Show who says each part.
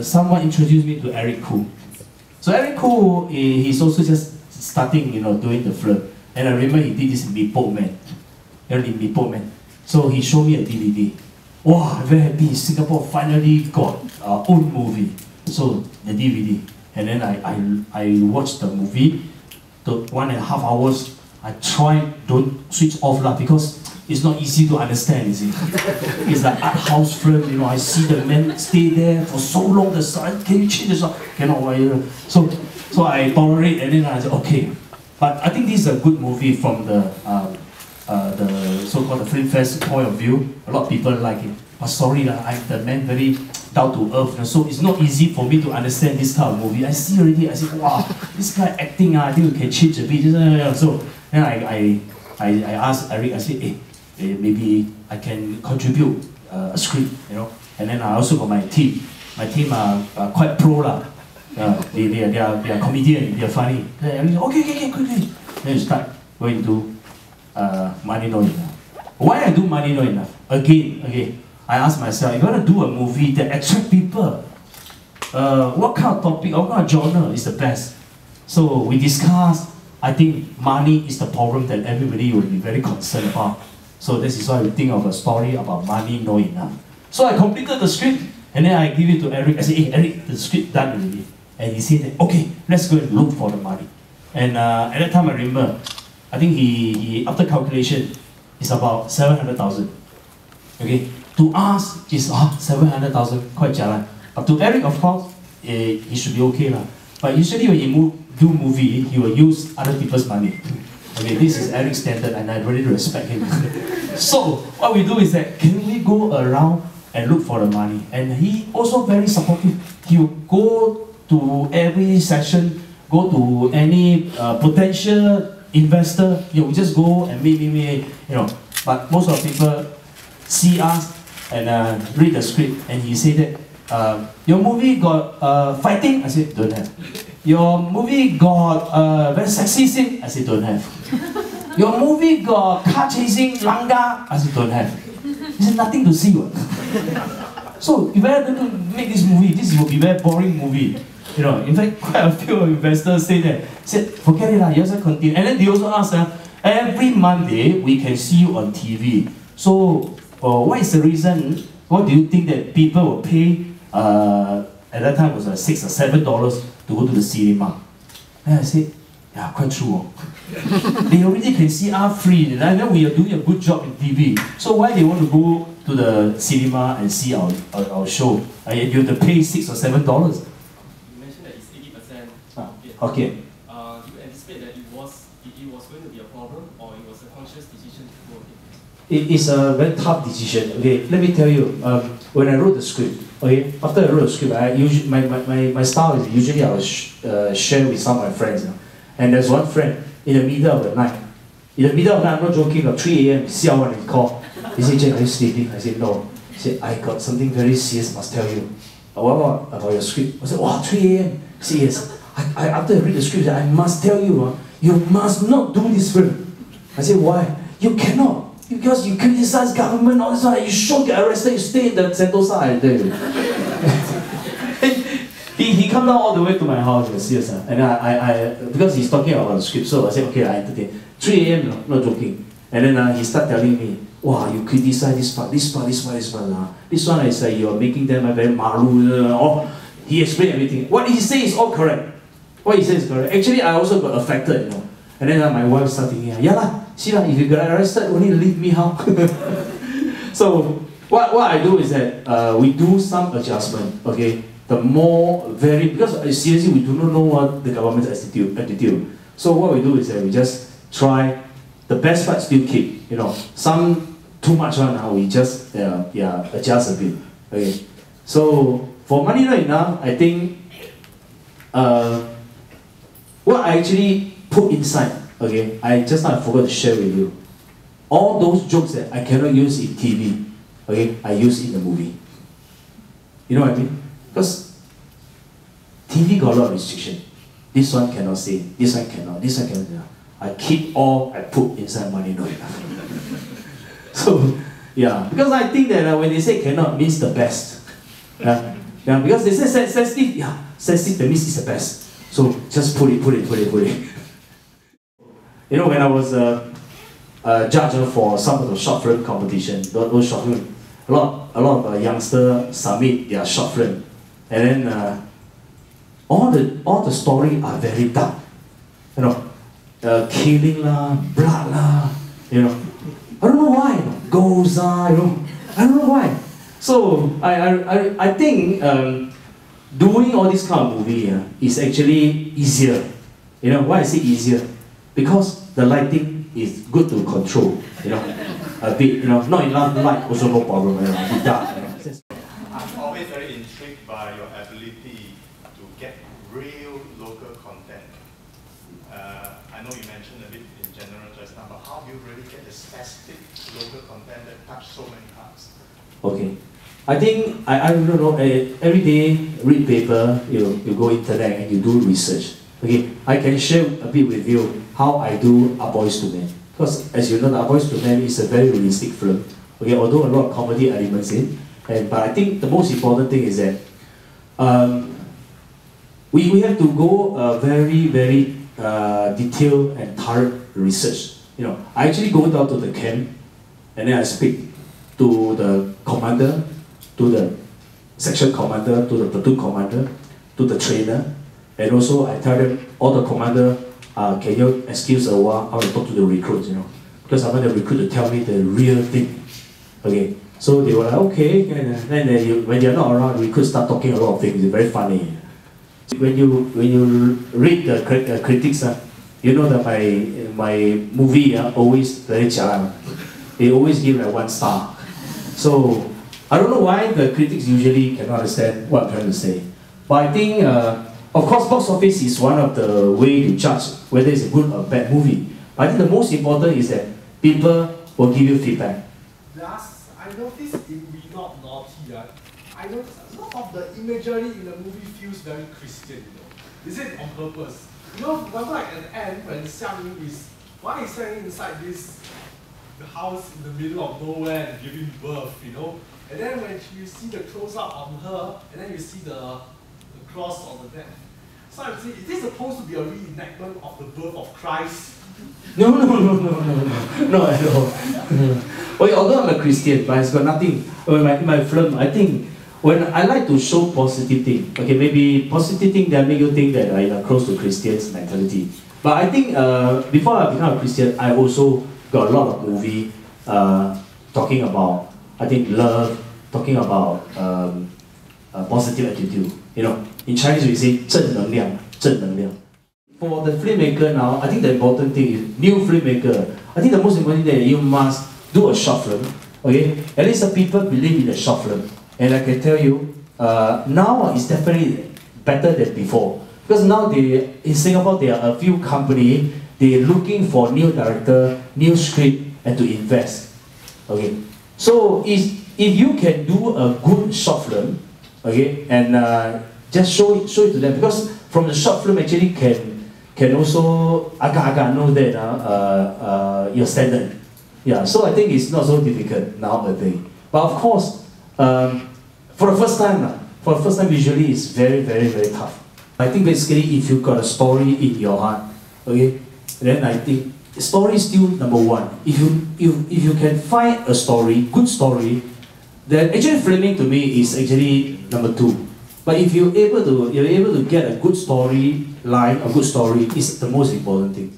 Speaker 1: someone introduced me to Eric Koo. So Eric Koo, he's also just starting, doing the film. And I remember he did this in Mee-Pok Man. In Mee-Pok Man. So he showed me a DVD. Wow, I'm very happy. Singapore finally got our own movie. So the DVD. And then I watched the movie. The 1.5 hours. I tried, don't switch off lah, because it's not easy to understand, you see. It's like art house film, I see the man stay there for so long, the sun, can you change the sun? Cannot, so I tolerate, and then I said, okay. But I think this is a good movie from the so-called the film fest point of view. A lot of people like it. But sorry, I'm the man very down to earth, so it's not easy for me to understand this kind of movie. I see already, I say, wow, this guy acting, I think we can change a bit. So then I asked Eric, I said, hey, maybe I can contribute a script, And then I also got my team. My team are quite pro lah. They are comedian, they are funny. Then okay. Then you start going to Money Not Enough. Why I do Money Not Enough? Again, I ask myself, if you want to do a movie that attracts people, what kind of topic, what kind of genre is the best? So we discussed. I think money is the problem that everybody will be very concerned about. So this is why we think of a story about money not enough. So I completed the script, and then I give it to Eric. I said, hey Eric, the script done already. And he said, okay, let's go and look for the money. And at that time I remember, I think he after calculation, it's about 700,000. Okay, to us, it's 700,000, quite jalan. But to Eric, of course, he should be okay lah. But usually when you do movie, he will use other people's money. Okay, this is Eric's standard, and I really respect him. So what we do is that, can we go around and look for the money? And he also very supportive. He will go to every session, go to any potential investor. We just go and meet. But most of the people see us and read the script, and he said that your movie got fighting. I said don't have. Your movie got very sexy scene. I said don't have. Your movie got car chasing langga. I said don't have. He said nothing to see. So if I going to make this movie, this will be very boring movie. In fact, quite a few investors said forget it lah, you also continue. And then they also ask, every Monday we can see you on TV. So what is the reason? What do you think that people will pay? At that time it was $6 or $7 to go to the cinema. And I said, yeah, quite true. They already can see us free, and I know we are doing a good job in TV. So why they want to go to the cinema and see our show? You have to pay $6 or $7.
Speaker 2: You mentioned that it's 80%.
Speaker 1: Okay.
Speaker 2: Do you anticipate that it was going to be a problem, or it was a conscious decision to go ahead?
Speaker 1: It is a very tough decision. Okay, let me tell you. When I wrote the script, okay, after I wrote the script, my style is usually I will share with some of my friends. And there's one friend in the middle of the night. In the middle of the night, I'm not joking, at 3 a.m., Xiao he called. He said, Jack, are you sleeping? I said, no. He said, I got something very serious, must tell you. What about your script? I said, wow, 3 a.m. He said, yes. After I read the script, I must tell you, you must not do this film. I said, why? You cannot. Because you criticize government, all this one, you should get arrested, you stay in the Sentosa, I tell you. He come down all the way to my house, serious. And because he's talking about the script, so I said, okay, I entertain. 3 a.m., not joking. And then he started telling me, wow, you criticize this part. This one is you're making them very malu. He explained everything. What he says is all correct. What he says is correct. Actually, I also got affected, And then my wife started thinking, yeah lah, see lah, if you got arrested, only leave me how? So what I do is that we do some adjustment, okay? The more because seriously we do not know what the government's attitude. So what we do is that we just try the best part still keep. Some too much one now we just adjust a bit. Okay. So for Money Not Enough, I think what I actually put inside, okay, I forgot to share with you. All those jokes that I cannot use in TV, okay, I use in the movie. You know what I mean? Because TV got a lot of restriction. This one cannot say, this one cannot, this one cannot. I keep all I put inside Money Not Enough. So, yeah, because I think that when they say cannot, means the best. Yeah, because they say sensitive, yeah, sensitive, that means it's the best. So just put it. You know, when I was a judge for some of the short film competition, those short film, a lot of youngsters submit their short film, and then all the story are very dark. You know, killing lah, blood lah, you know. I don't know why. Ghosts lah, you know. I don't know why. So I think doing all this kind of movie is actually easier. You know why I say easier? Because the lighting is good to control. You know, a bit. You know, not enough light also no problem. You know, a bit dark. You know.
Speaker 3: I'm always very intrigued by your ability to get real local content. I know you mentioned a bit in general just now, but how do you really get the specific local content that touch so many hearts?
Speaker 1: Okay, I think I don't know. Every day read paper, you go internet and you do research. Okay, I can share a bit with you how I do A Boys to Men. Because as you know, A Boys to Men is a very realistic film. Okay, although a lot of comedy elements in, but I think the most important thing is that we have to go very detailed and thorough research. You know, I actually go down to the camp and then I speak to the commander, to the section commander, to the platoon commander, to the trainer, and also I tell them, all the commander, can you excuse a while, I want to talk to the recruits, you know, because I want the recruit to tell me the real thing. Okay, so they were like, okay, and then when they're not around, the recruits start talking a lot of things. It's very funny. When you read the critics, you know that my movie always very jialat. They always give like 1 star. So I don't know why the critics usually cannot understand what I'm trying to say. But I think, of course, box office is one of the way to judge whether it's a good or bad movie. But I think the most important is that people will give you feedback.
Speaker 4: Last, I noticed in We Not Naughty, I noticed a lot of the imagery in the movie feels very Christian, you know. Is it on purpose? You know, remember like at the end when Xiang Yu is, why is Xiang Yu inside this the house in the middle of nowhere and giving birth, you know? And then when you see the close-up on her, and then you see the cross on the neck. So I'm saying, is this supposed to be a reenactment of the birth of Christ?
Speaker 1: No, not at all. Well, although I'm a Christian, but it's got nothing. In my film, I think when I like to show positive thing, okay, maybe positive thing that make you think that I'm close to Christian's mentality. But I think before I become a Christian, I also got a lot of movie talking about, I think, love, talking about positive attitude. You know, in Chinese we say 正能量, 正能量. For the filmmaker now, I think the important thing is, new filmmaker, I think the most important thing is you must do a short film, okay? At least the people believe in the short film. And I can tell you, now it's definitely better than before. Because now in Singapore, there are a few companies, they're looking for new director, new script, and to invest, okay? So if you can do a good short film, okay, and just show it to them, because from the short film actually can also agak-agak know that your standard. Yeah, so I think it's not so difficult nowadays. But of course, for the first time visually it's very tough. I think basically if you got a story in your heart, okay, then I think story is still number one. If you can find a story, good story, then actually filming to me is actually number two. But if you're able to get a good story line, a good story is the most important thing.